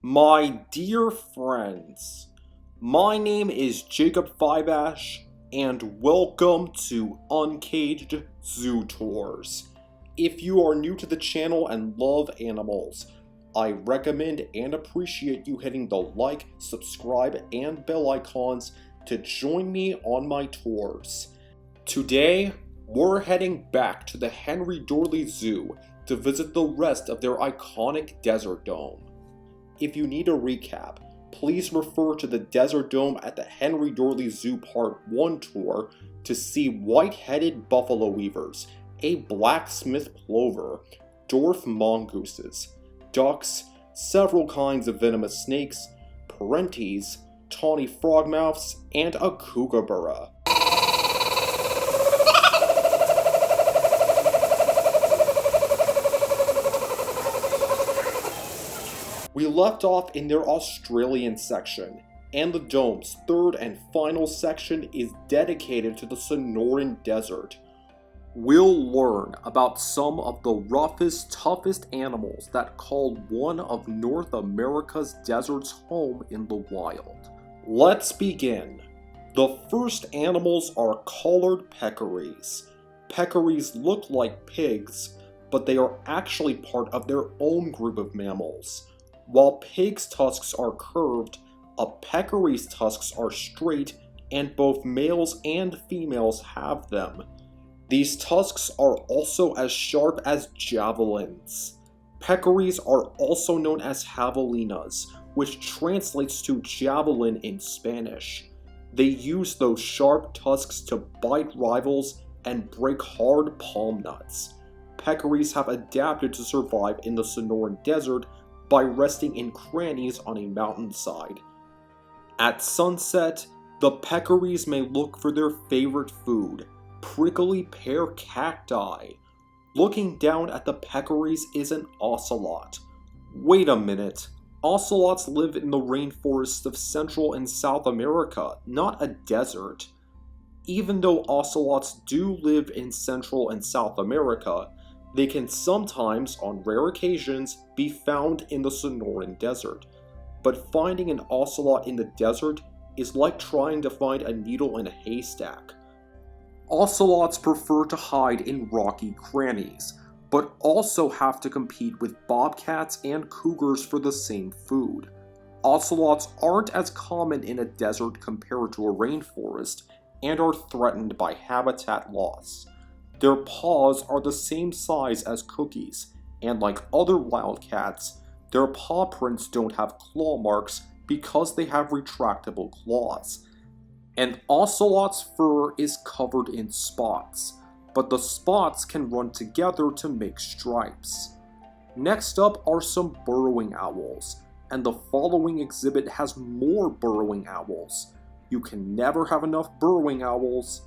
My dear friends, my name is Jacob Fibash, and welcome to Uncaged Zootours. If you are new to the channel and love animals, I recommend and appreciate you hitting the like, subscribe, and bell icons to join me on my tours. Today, we're heading back to the henrydoorlyzoo to visit the rest of their iconic desertdome. If you need a recap, please refer to the desertdome at the henrydoorlyzoo Part 1 tour to see white-headed buffalo weavers, a blacksmith plover, dwarf mongooses, ducks, several kinds of venomous snakes, perenties, tawny frogmouths, and a kookaburra. We left off in their Australian section, and the dome's third and final section is dedicated to the Sonoran Desert. We'll learn about some of the roughest, toughest animals that call one of North America's deserts home in the wild. Let's begin. The first animals are collared peccaries. Peccaries look like pigs, but they are actually part of their own group of mammals. While pigs' tusks are curved, a peccary's tusks are straight, and both males and females have them. These tusks are also as sharp as javelins. Peccaries are also known as javelinas, which translates to javelin in Spanish. They use those sharp tusks to bite rivals and break hard palm nuts. Peccaries have adapted to survive in the Sonoran Desert by resting in crannies on a mountainside. At sunset, the peccaries may look for their favorite food, prickly pear cacti. Looking down at the peccaries is an ocelot. Wait a minute, ocelots live in the rainforests of Central and South America, not a desert. Even though ocelots do live in Central and South America, they can sometimes, on rare occasions, be found in the Sonoran Desert. But finding an ocelot in the desert is like trying to find a needle in a haystack. Ocelots prefer to hide in rocky crannies, but also have to compete with bobcats and cougars for the same food. Ocelots aren't as common in a desert compared to a rainforest, and are threatened by habitat loss. Their paws are the same size as cookies, and like other wildcats, their paw prints don't have claw marks because they have retractable claws. An ocelot's fur is covered in spots, but the spots can run together to make stripes. Next up are some burrowing owls, and the following exhibit has more burrowing owls. You can never have enough burrowing owls.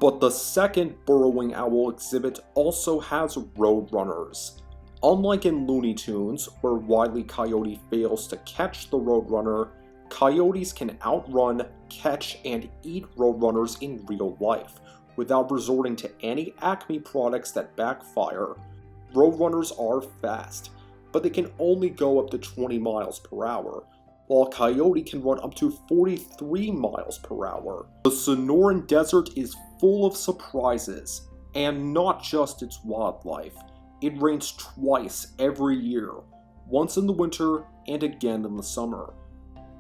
But the second burrowing owl exhibit also has roadrunners. Unlike in Looney Tunes, where Wile E. Coyote fails to catch the roadrunner, coyotes can outrun, catch, and eat roadrunners in real life, without resorting to any Acme products that backfire. Roadrunners are fast, but they can only go up to 20 miles per hour, while a coyote can run up to 43 miles per hour. The Sonoran Desert is full of surprises, and not just its wildlife. It rains twice every year, once in the winter and again in the summer.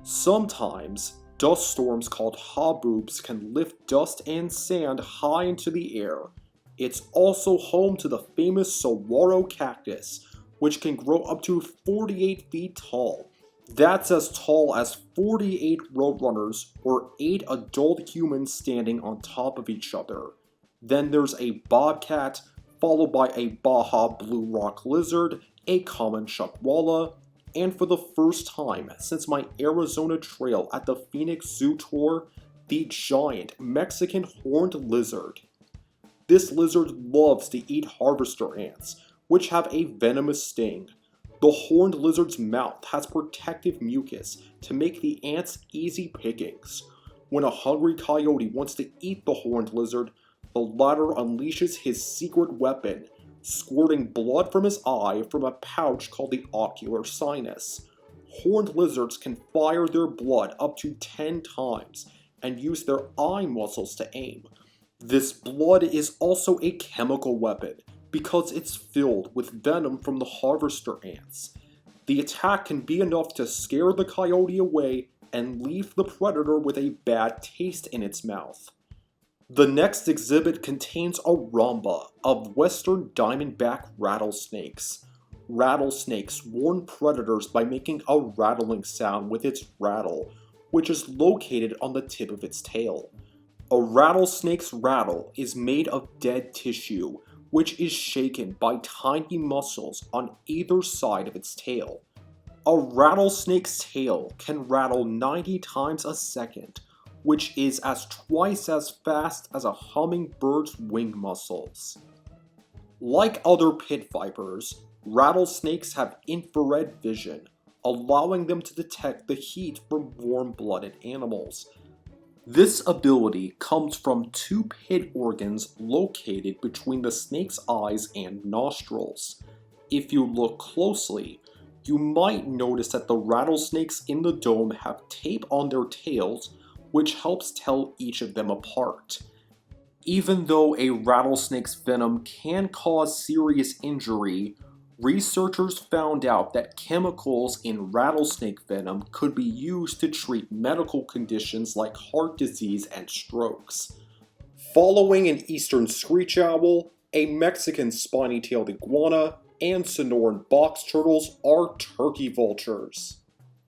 Sometimes, dust storms called haboobs can lift dust and sand high into the air. It's also home to the famous saguaro cactus, which can grow up to 48 feet tall. That's as tall as 48 roadrunners or 8 adult humans standing on top of each other. Then there's a bobcat, followed by a Baja blue rock lizard, a common chuckwalla, and for the first time since my Arizona trail at the Phoenix Zoo tour, the giant Mexican horned lizard. This lizard loves to eat harvester ants, which have a venomous sting. The horned lizard's mouth has protective mucus to make the ants easy pickings. When a hungry coyote wants to eat the horned lizard, the latter unleashes his secret weapon, squirting blood from his eye from a pouch called the ocular sinus. horned lizards can fire their blood up to 10 times and use their eye muscles to aim. This blood is also a chemical weapon because it's filled with venom from the harvester ants. The attack can be enough to scare the coyote away and leave the predator with a bad taste in its mouth. The next exhibit contains a rhomba of western diamondback rattlesnakes. Rattlesnakes warn predators by making a rattling sound with its rattle, which is located on the tip of its tail. A rattlesnake's rattle is made of dead tissue, which is shaken by tiny muscles on either side of its tail. A rattlesnake's tail can rattle 90 times a second, which is twice as fast as a hummingbird's wing muscles. Like other pit vipers, rattlesnakes have infrared vision, allowing them to detect the heat from warm-blooded animals. This ability comes from two pit organs located between the snake's eyes and nostrils. If you look closely, you might notice that the rattlesnakes in the dome have tape on their tails, which helps tell each of them apart. Even though a rattlesnake's venom can cause serious injury, researchers found out that chemicals in rattlesnake venom could be used to treat medical conditions like heart disease and strokes. Following an eastern screech owl, a Mexican spiny-tailed iguana, and Sonoran box turtles are turkeyvultures.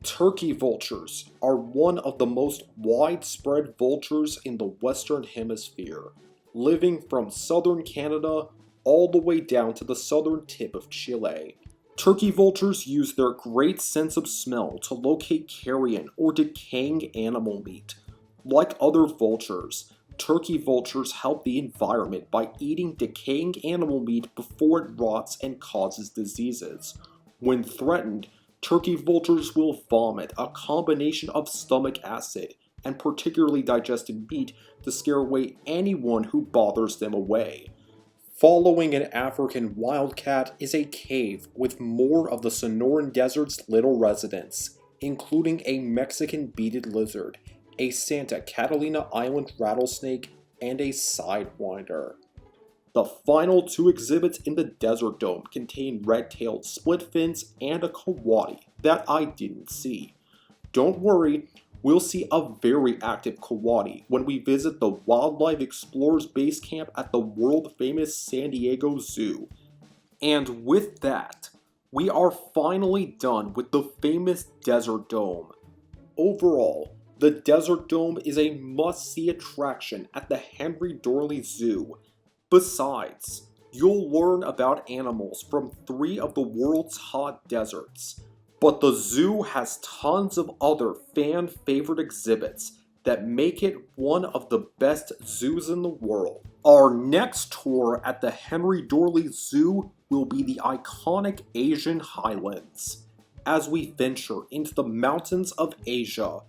Turkeyvultures are one of the most widespread vultures in the Western Hemisphere, living from southern Canada all the way down to the southern tip of Chile. Turkeyvultures use their great sense of smell to locate carrion or decaying animal meat. Like other vultures, turkeyvultures help the environment by eating decaying animal meat before it rots and causes diseases. When threatened, turkeyvultures will vomit a combination of stomach acid and particularly digested meat to scare away anyone who bothers them away. Following an African wildcat is a cave with more of the Sonoran Desert's little residents, including a Mexican beaded lizard, a Santa Catalina Island rattlesnake, and a sidewinder. The final two exhibits in the Desert Dome contain red-tailed split fins and a coyote that I didn't see. Don't worry, we'll see a very active coyote when we visit the Wildlife Explorers Base Camp at the world-famous San Diego Zoo. And with that, we are finally done with the famous Desert Dome. Overall, the Desert Dome is a must-see attraction at the henrydoorlyzoo. Besides, you'll learn about animals from 3 of the world's hot deserts. But the zoo has tons of other fan-favorite exhibits that make it one of the best zoos in the world. Our next tour at the henrydoorlyzoo will be the iconic Asian highlands. As we venture into the mountains of Asia,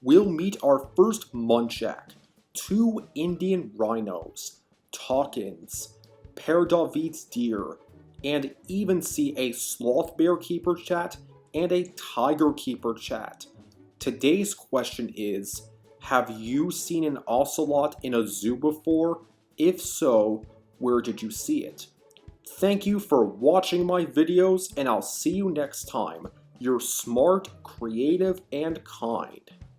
we'll meet our first muntjac, 2 Indian rhinos, toucans, Père David's deer, and even see a sloth bear keeper chat and a tiger keeper chat. Today's question is, have you seen an ocelot in a zoo before? If so, where did you see it? Thank you for watching my videos, and I'll see you next time. You're smart, creative, and kind.